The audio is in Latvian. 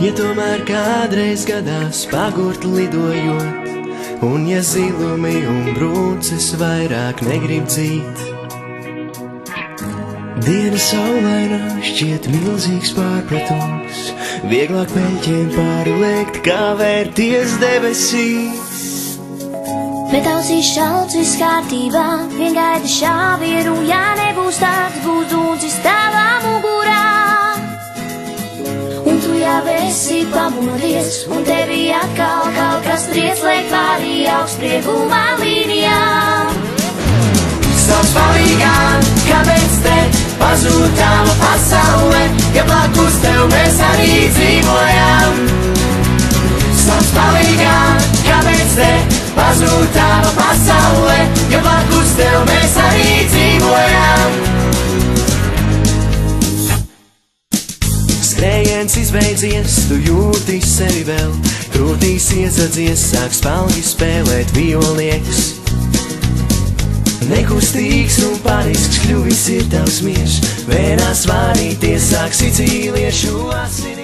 Ja tomēr kādreiz gadās pagurt lidojot, un ja zilumi un brūces vairāk negrib dzīt, diena saulainā šķiet milzīgs pārpratums, vieglāk peļķiem pārliekt, kā vērties debesīs. Bet ausīs šalts viss kārtībā, vien gaida šāvieru, ja nebūs tāds, būs dūdzis tavā mugurā. Un tu jau esi pamodies, un tevi atkal kaut kas triec, liek pārī augstspriegumā līnijām. Sauc palīgā, kāpēc te pazūd tava pasaule, ja blakus tev mēs arī dzīvojam. Sauc palīgā, kāpēc te pazūd tava pasaule, ja blakus tev mēs arī dzīvojam. Skrējiens izbeidzies, tu jūti sevi vēl, krūtīs iesadzies, sāk spalgi spēlēt violnieks. Nekustīgs un panisks kļuvis ir tavs miers, vēnās vārīties sāk sicīliešu asinis.